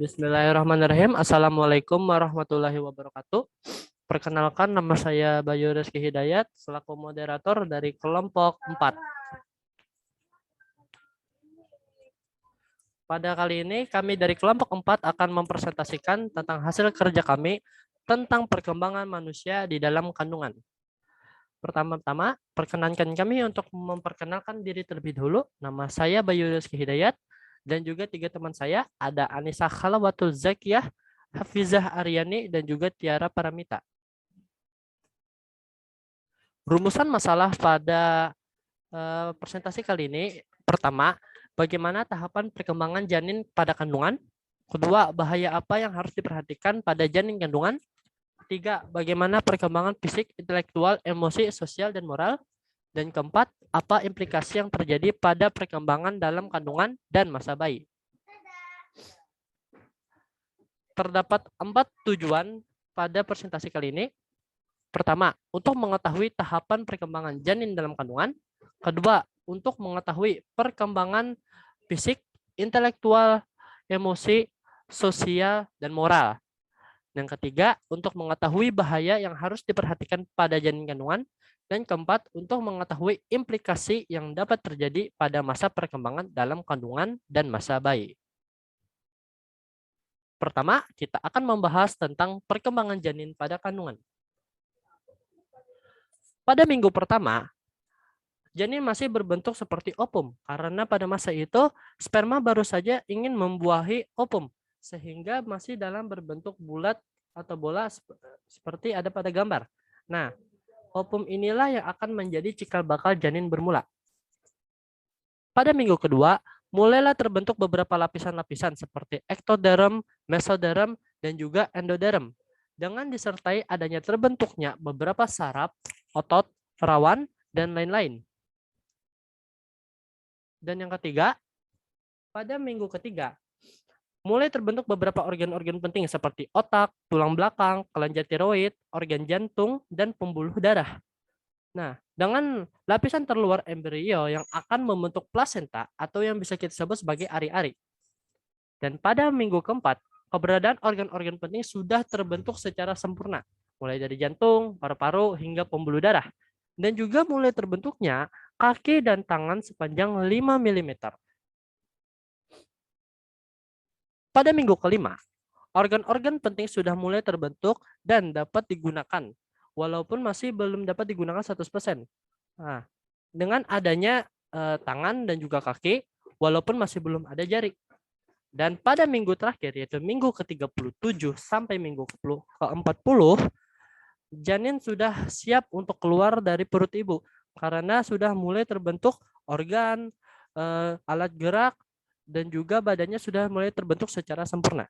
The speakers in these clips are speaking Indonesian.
Bismillahirrahmanirrahim. Assalamualaikum warahmatullahi wabarakatuh. Perkenalkan, nama saya Bayu Rizky Hidayat selaku moderator dari kelompok 4. Pada kali ini kami dari kelompok 4 akan mempresentasikan tentang hasil kerja kami tentang perkembangan manusia di dalam kandungan. Pertama-tama, perkenankan kami untuk memperkenalkan diri terlebih dahulu. Nama saya Bayu Rizky Hidayat dan juga 3 teman saya, ada Anissa Khalawatul Zakiyah, Hafizah Aryani, dan juga Tiara Paramita. Rumusan masalah pada presentasi kali ini, pertama, bagaimana tahapan perkembangan janin pada kandungan. Kedua, bahaya apa yang harus diperhatikan pada janin kandungan. Ketiga, bagaimana perkembangan fisik, intelektual, emosi, sosial, dan moral. Dan keempat, apa implikasi yang terjadi pada perkembangan dalam kandungan dan masa bayi. Terdapat 4 tujuan pada presentasi kali ini. Pertama, untuk mengetahui tahapan perkembangan janin dalam kandungan. Kedua, untuk mengetahui perkembangan fisik, intelektual, emosi, sosial, dan moral. Yang ketiga, untuk mengetahui bahaya yang harus diperhatikan pada janin kandungan. Dan keempat, untuk mengetahui implikasi yang dapat terjadi pada masa perkembangan dalam kandungan dan masa bayi. Pertama, kita akan membahas tentang perkembangan janin pada kandungan. Pada minggu pertama, janin masih berbentuk seperti ovum karena pada masa itu sperma baru saja ingin membuahi ovum sehingga masih dalam berbentuk bulat atau bola seperti ada pada gambar. Nah, ovum inilah yang akan menjadi cikal bakal janin bermula. Pada minggu kedua, mulailah terbentuk beberapa lapisan-lapisan seperti ektoderm, mesoderm, dan juga endoderm. Dengan disertai adanya terbentuknya beberapa saraf, otot, perawan, dan lain-lain. Dan yang ketiga, pada minggu ketiga, mulai terbentuk beberapa organ-organ penting seperti otak, tulang belakang, kelenjar tiroid, organ jantung, dan pembuluh darah. Nah, dengan lapisan terluar embrio yang akan membentuk plasenta atau yang bisa kita sebut sebagai ari-ari. Dan pada minggu keempat, keberadaan organ-organ penting sudah terbentuk secara sempurna, mulai dari jantung, paru-paru, hingga pembuluh darah. Dan juga mulai terbentuknya kaki dan tangan sepanjang 5 mm. Pada minggu kelima, organ-organ penting sudah mulai terbentuk dan dapat digunakan, walaupun masih belum dapat digunakan 100%. Nah, dengan adanya tangan dan juga kaki, walaupun masih belum ada jari. Dan pada minggu terakhir, yaitu minggu ke-37 sampai minggu ke-40, janin sudah siap untuk keluar dari perut ibu, karena sudah mulai terbentuk organ, alat gerak, dan juga badannya sudah mulai terbentuk secara sempurna.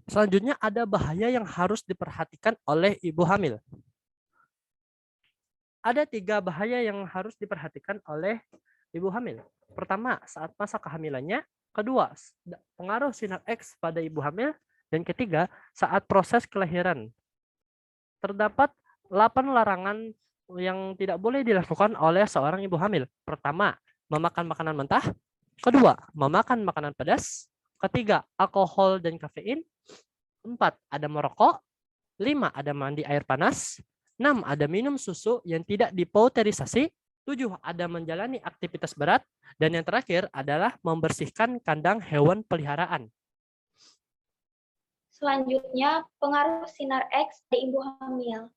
Selanjutnya ada bahaya yang harus diperhatikan oleh ibu hamil. Ada 3 bahaya yang harus diperhatikan oleh ibu hamil. Pertama, saat masa kehamilannya. Kedua, pengaruh sinar X pada ibu hamil. Dan ketiga, saat proses kelahiran. Terdapat 8 larangan yang tidak boleh dilakukan oleh seorang ibu hamil. Pertama, memakan makanan mentah. Kedua, memakan makanan pedas. Ketiga, alkohol dan kafein. 4, ada merokok. 5, ada mandi air panas. 6, ada minum susu yang tidak dipauterisasi. 7, ada menjalani aktivitas berat. Dan yang terakhir adalah membersihkan kandang hewan peliharaan. Selanjutnya, pengaruh sinar X pada ibu hamil.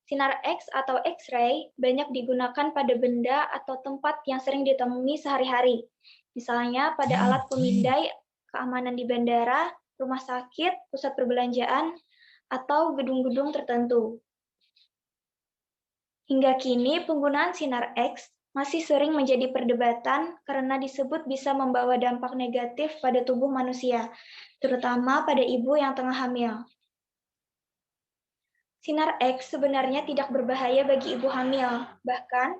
Sinar X atau X-ray banyak digunakan pada benda atau tempat yang sering ditemui sehari-hari. Misalnya pada alat pemindai keamanan di bandara, rumah sakit, pusat perbelanjaan, atau gedung-gedung tertentu. Hingga kini, penggunaan sinar X masih sering menjadi perdebatan karena disebut bisa membawa dampak negatif pada tubuh manusia, terutama pada ibu yang tengah hamil. Sinar X sebenarnya tidak berbahaya bagi ibu hamil, bahkan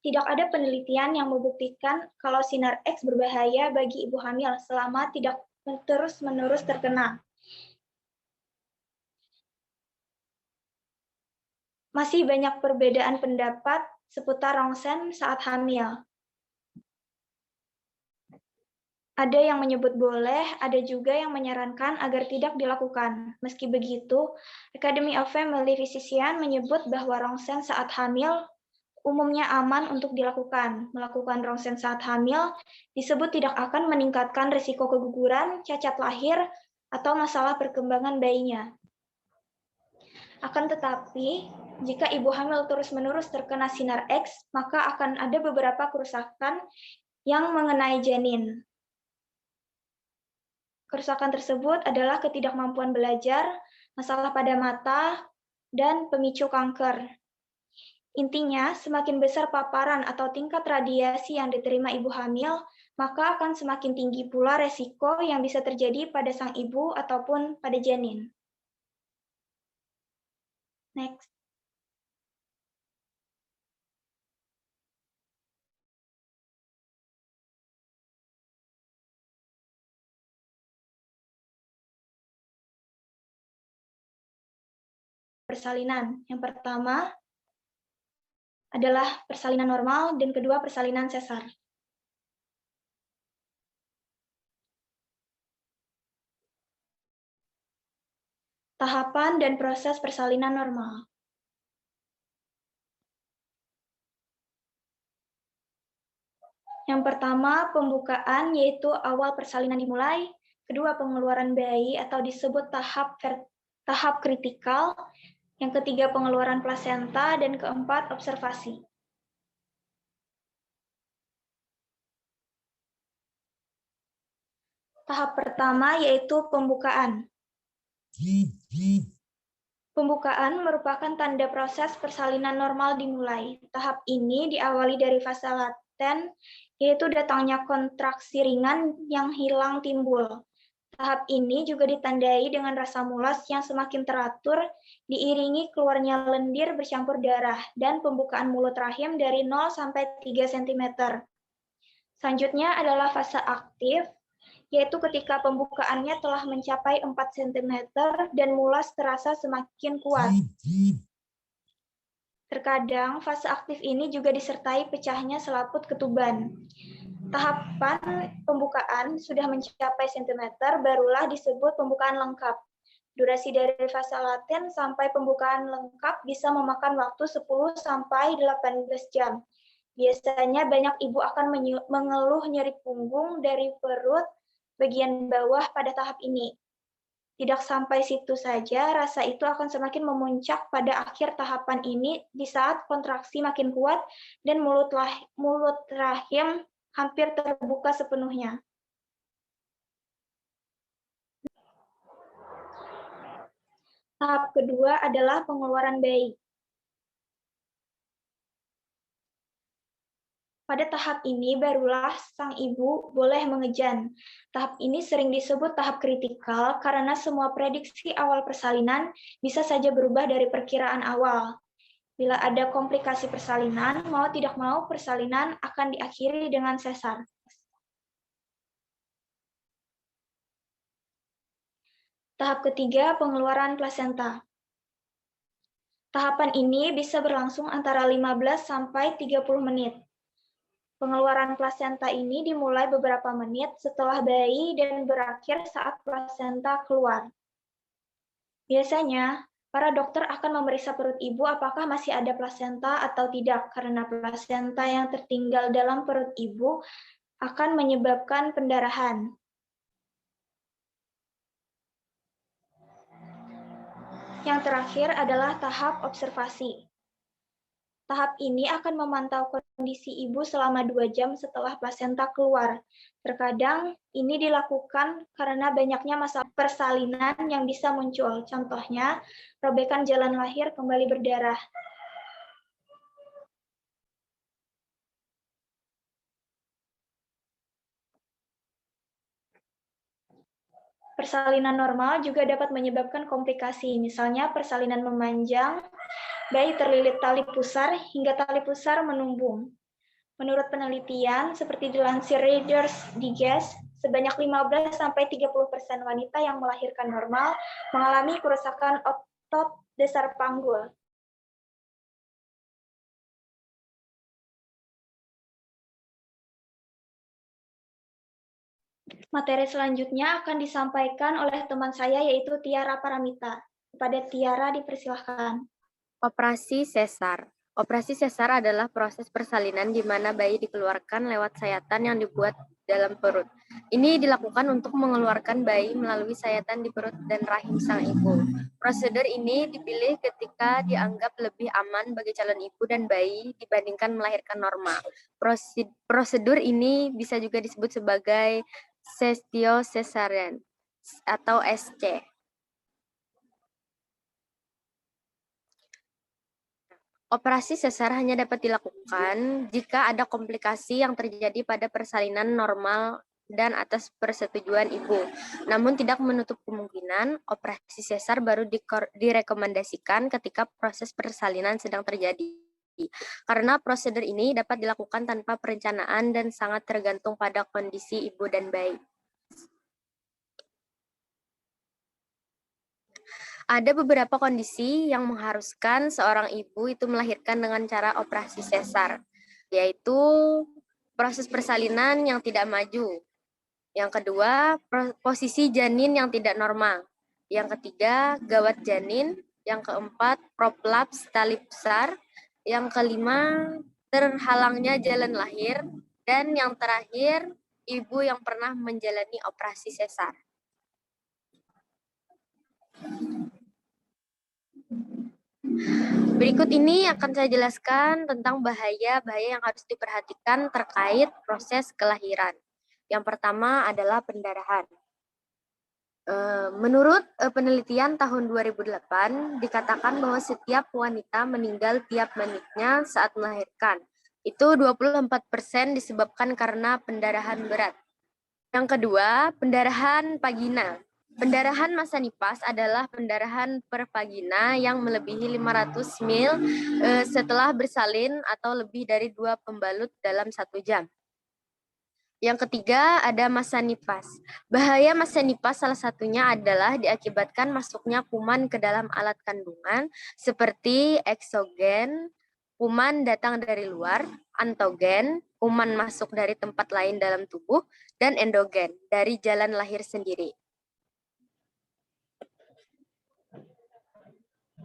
tidak ada penelitian yang membuktikan kalau sinar X berbahaya bagi ibu hamil selama tidak terus-menerus terkena. Masih banyak perbedaan pendapat seputar rongsen saat hamil. Ada yang menyebut boleh, ada juga yang menyarankan agar tidak dilakukan. Meski begitu, Academy of Family Physicians menyebut bahwa rongsen saat hamil umumnya aman untuk dilakukan. Melakukan rongsen saat hamil disebut tidak akan meningkatkan risiko keguguran, cacat lahir, atau masalah perkembangan bayinya. Akan tetapi, jika ibu hamil terus-menerus terkena sinar X, maka akan ada beberapa kerusakan yang mengenai janin. Kerusakan tersebut adalah ketidakmampuan belajar, masalah pada mata, dan pemicu kanker. Intinya, semakin besar paparan atau tingkat radiasi yang diterima ibu hamil, maka akan semakin tinggi pula resiko yang bisa terjadi pada sang ibu ataupun pada janin. Next. Persalinan. Yang pertama adalah persalinan normal dan kedua persalinan sesar. Tahapan dan proses persalinan normal. Yang pertama, pembukaan, yaitu awal persalinan dimulai. Kedua, pengeluaran bayi atau disebut tahap kritikal. Yang ketiga, pengeluaran plasenta. Dan keempat, observasi. Tahap pertama yaitu pembukaan. Pembukaan merupakan tanda proses persalinan normal dimulai. Tahap ini diawali dari fase laten, yaitu datangnya kontraksi ringan yang hilang timbul. Tahap ini juga ditandai dengan rasa mulas yang semakin teratur, diiringi keluarnya lendir bercampur darah, dan pembukaan mulut rahim dari 0 sampai 3 cm. Selanjutnya adalah fase aktif, yaitu ketika pembukaannya telah mencapai 4 cm dan mulas terasa semakin kuat. Terkadang fase aktif ini juga disertai pecahnya selaput ketuban. Tahapan pembukaan sudah mencapai sentimeter, barulah disebut pembukaan lengkap. Durasi dari fase laten sampai pembukaan lengkap bisa memakan waktu 10 sampai 18 jam. Biasanya banyak ibu akan mengeluh nyeri punggung dari perut bagian bawah pada tahap ini. Tidak sampai situ saja, rasa itu akan semakin memuncak pada akhir tahapan ini di saat kontraksi makin kuat dan mulut rahim hampir terbuka sepenuhnya. Tahap kedua adalah pengeluaran bayi. Pada tahap ini barulah sang ibu boleh mengejan. Tahap ini sering disebut tahap kritikal karena semua prediksi awal persalinan bisa saja berubah dari perkiraan awal. Bila ada komplikasi persalinan, mau tidak mau persalinan akan diakhiri dengan sesar. Tahap ketiga, pengeluaran plasenta. Tahapan ini bisa berlangsung antara 15 sampai 30 menit. Pengeluaran plasenta ini dimulai beberapa menit setelah bayi dan berakhir saat plasenta keluar. Biasanya, para dokter akan memeriksa perut ibu apakah masih ada plasenta atau tidak, karena plasenta yang tertinggal dalam perut ibu akan menyebabkan pendarahan. Yang terakhir adalah tahap observasi. Tahap ini akan memantau kondisi ibu selama 2 jam setelah plasenta keluar. Terkadang ini dilakukan karena banyaknya masalah persalinan yang bisa muncul. Contohnya, robekan jalan lahir kembali berdarah. Persalinan normal juga dapat menyebabkan komplikasi, misalnya persalinan memanjang, bayi terlilit tali pusar hingga tali pusar menumbung. Menurut penelitian, seperti dilansir Reader's Digest, sebanyak 15-30% wanita yang melahirkan normal mengalami kerusakan otot dasar panggul. Materi selanjutnya akan disampaikan oleh teman saya yaitu Tiara Paramita. Kepada Tiara dipersilahkan. Operasi sesar. Operasi sesar adalah proses persalinan di mana bayi dikeluarkan lewat sayatan yang dibuat dalam perut. Ini dilakukan untuk mengeluarkan bayi melalui sayatan di perut dan rahim sang ibu. Prosedur ini dipilih ketika dianggap lebih aman bagi calon ibu dan bayi dibandingkan melahirkan normal. Prosedur ini bisa juga disebut sebagai sestio cesarean atau SC. Operasi sesar hanya dapat dilakukan jika ada komplikasi yang terjadi pada persalinan normal dan atas persetujuan ibu. Namun tidak menutup kemungkinan operasi sesar baru direkomendasikan ketika proses persalinan sedang terjadi. Karena prosedur ini dapat dilakukan tanpa perencanaan dan sangat tergantung pada kondisi ibu dan bayi. Ada beberapa kondisi yang mengharuskan seorang ibu itu melahirkan dengan cara operasi sesar, yaitu proses persalinan yang tidak maju. Yang kedua, posisi janin yang tidak normal. Yang ketiga, gawat janin. Yang keempat, prolaps tali besar. Yang kelima, terhalangnya jalan lahir. Dan yang terakhir, ibu yang pernah menjalani operasi sesar. Berikut ini akan saya jelaskan tentang bahaya-bahaya yang harus diperhatikan terkait proses kelahiran. Yang pertama adalah pendarahan. Menurut penelitian tahun 2008, dikatakan bahwa setiap wanita meninggal tiap menitnya saat melahirkan. Itu 24% disebabkan karena pendarahan berat. Yang kedua, pendarahan vagina. Pendarahan masa nipas adalah pendarahan per vagina yang melebihi 500 ml setelah bersalin atau lebih dari 2 pembalut dalam 1 jam. Yang ketiga, ada masa nipas. Bahaya masa nipas salah satunya adalah diakibatkan masuknya kuman ke dalam alat kandungan seperti eksogen, kuman datang dari luar, antogen, kuman masuk dari tempat lain dalam tubuh, dan endogen, dari jalan lahir sendiri.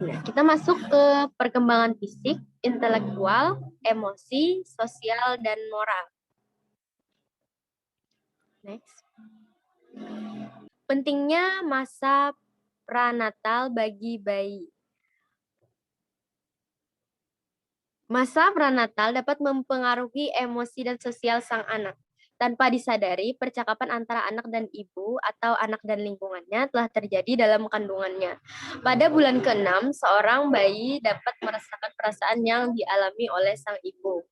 Nah, kita masuk ke perkembangan fisik, intelektual, emosi, sosial, dan moral. Next. Pentingnya masa pranatal bagi bayi. Masa pranatal dapat mempengaruhi emosi dan sosial sang anak. Tanpa disadari, percakapan antara anak dan ibu atau anak dan lingkungannya telah terjadi dalam kandungannya. Pada bulan ke-6, seorang bayi dapat merasakan perasaan yang dialami oleh sang ibu.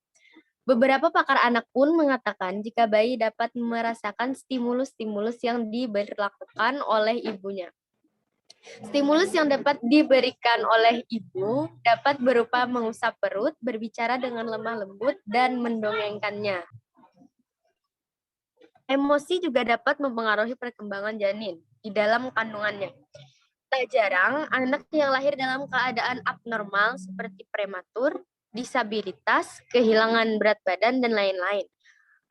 Beberapa pakar anak pun mengatakan jika bayi dapat merasakan stimulus-stimulus yang diberlakukan oleh ibunya. Stimulus yang dapat diberikan oleh ibu dapat berupa mengusap perut, berbicara dengan lemah lembut, dan mendongengkannya. Emosi juga dapat mempengaruhi perkembangan janin di dalam kandungannya. Tak jarang, anak yang lahir dalam keadaan abnormal seperti prematur, disabilitas, kehilangan berat badan, dan lain-lain.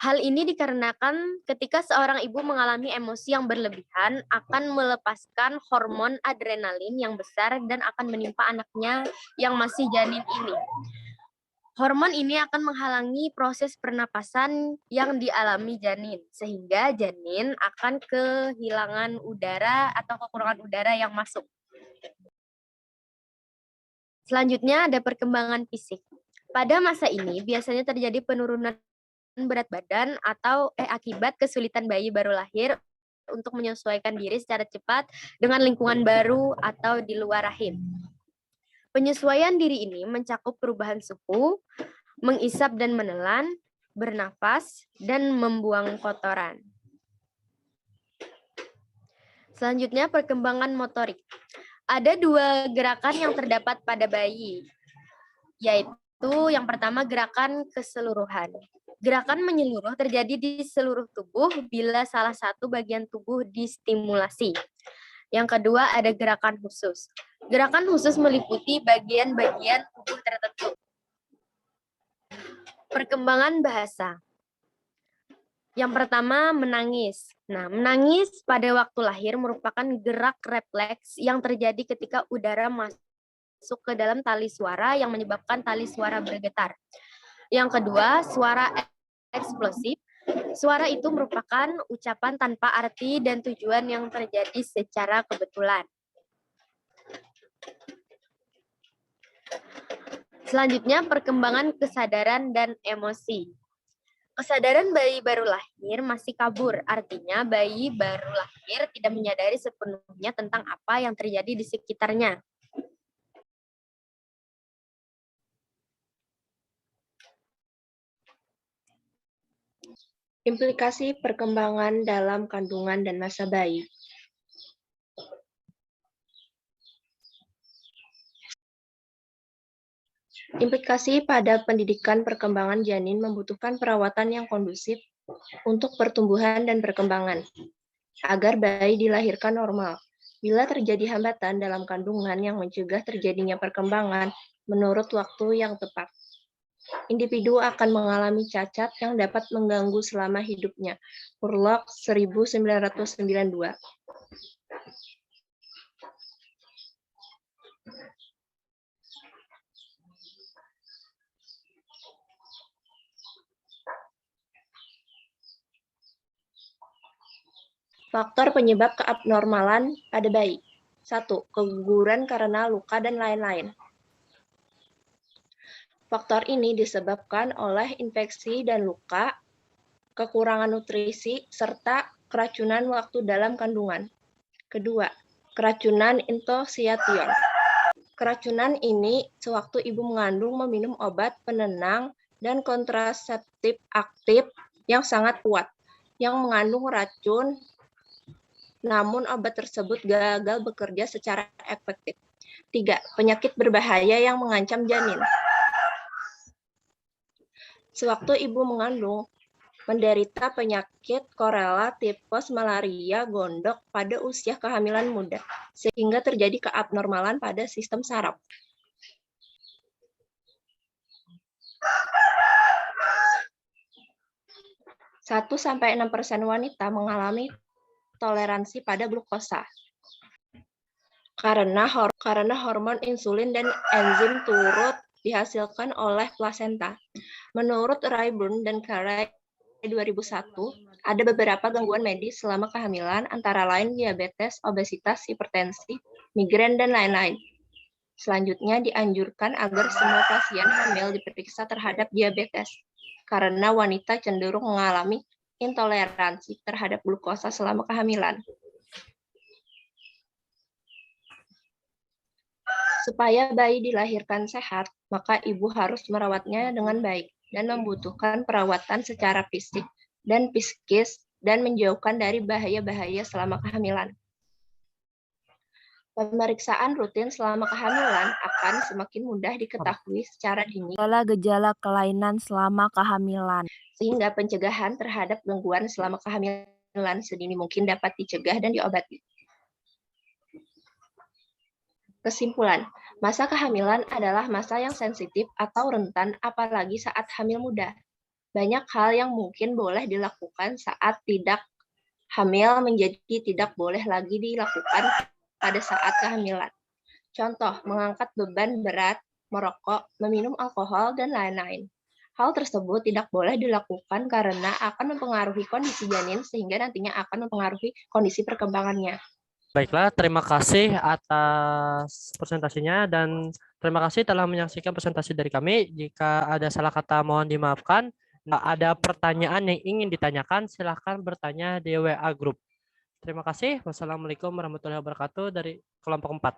Hal ini dikarenakan ketika seorang ibu mengalami emosi yang berlebihan akan melepaskan hormon adrenalin yang besar dan akan menimpa anaknya yang masih janin ini. Hormon ini akan menghalangi proses pernapasan yang dialami janin, sehingga janin akan kehilangan udara atau kekurangan udara yang masuk. Selanjutnya ada perkembangan fisik. Pada masa ini biasanya terjadi penurunan berat badan atau akibat kesulitan bayi baru lahir untuk menyesuaikan diri secara cepat dengan lingkungan baru atau di luar rahim. Penyesuaian diri ini mencakup perubahan suhu, mengisap dan menelan, bernafas, dan membuang kotoran. Selanjutnya perkembangan motorik. Ada 2 gerakan yang terdapat pada bayi, yaitu yang pertama gerakan keseluruhan. Gerakan menyeluruh terjadi di seluruh tubuh bila salah satu bagian tubuh distimulasi. Yang kedua ada gerakan khusus. Gerakan khusus meliputi bagian-bagian tubuh tertentu. Perkembangan bahasa. Yang pertama, menangis. Nah, menangis pada waktu lahir merupakan gerak refleks yang terjadi ketika udara masuk ke dalam tali suara yang menyebabkan tali suara bergetar. Yang kedua, suara eksplosif. Suara itu merupakan ucapan tanpa arti dan tujuan yang terjadi secara kebetulan. Selanjutnya, perkembangan kesadaran dan emosi. Kesadaran bayi baru lahir masih kabur, artinya bayi baru lahir tidak menyadari sepenuhnya tentang apa yang terjadi di sekitarnya. Implikasi perkembangan dalam kandungan dan masa bayi. Implikasi pada pendidikan perkembangan janin membutuhkan perawatan yang kondusif untuk pertumbuhan dan perkembangan, agar bayi dilahirkan normal. Bila terjadi hambatan dalam kandungan yang mencegah terjadinya perkembangan menurut waktu yang tepat, individu akan mengalami cacat yang dapat mengganggu selama hidupnya. Urlock 1992. Faktor penyebab keabnormalan pada bayi. 1. Keguguran karena luka dan lain-lain. Faktor ini disebabkan oleh infeksi dan luka, kekurangan nutrisi, serta keracunan waktu dalam kandungan. Kedua, keracunan intosiation. Keracunan ini sewaktu ibu mengandung meminum obat penenang dan kontraseptif aktif yang sangat kuat, yang mengandung racun, namun obat tersebut gagal bekerja secara efektif. 3. Penyakit berbahaya yang mengancam janin. Sewaktu ibu mengandung, menderita penyakit korela, tipes, malaria, gondok pada usia kehamilan muda, sehingga terjadi keabnormalan pada sistem saraf. Satu sampai 6% wanita mengalami toleransi pada glukosa karena hormon insulin dan enzim turut dihasilkan oleh plasenta. Menurut Rayburn dan Carey 2001, ada beberapa gangguan medis selama kehamilan, antara lain diabetes, obesitas, hipertensi, migrain, dan lain-lain. Selanjutnya dianjurkan agar semua pasien hamil diperiksa terhadap diabetes, karena wanita cenderung mengalami intoleransi terhadap glukosa selama kehamilan. Supaya bayi dilahirkan sehat, maka ibu harus merawatnya dengan baik dan membutuhkan perawatan secara fisik dan psikis dan menjauhkan dari bahaya-bahaya selama kehamilan. Pemeriksaan rutin selama kehamilan akan semakin mudah diketahui secara dini Gejala-gejala kelainan selama kehamilan. Sehingga pencegahan terhadap gangguan selama kehamilan sedini mungkin dapat dicegah dan diobati. Kesimpulan, masa kehamilan adalah masa yang sensitif atau rentan apalagi saat hamil muda. Banyak hal yang mungkin boleh dilakukan saat tidak hamil menjadi tidak boleh lagi dilakukan pada saat kehamilan. Contoh, mengangkat beban berat, merokok, meminum alkohol, dan lain-lain. Hal tersebut tidak boleh dilakukan karena akan mempengaruhi kondisi janin sehingga nantinya akan mempengaruhi kondisi perkembangannya. Baiklah, terima kasih atas presentasinya dan terima kasih telah menyaksikan presentasi dari kami. Jika ada salah kata mohon dimaafkan. Ada pertanyaan yang ingin ditanyakan, silahkan bertanya di WA Group. Terima kasih. Wassalamualaikum warahmatullahi wabarakatuh dari kelompok 4.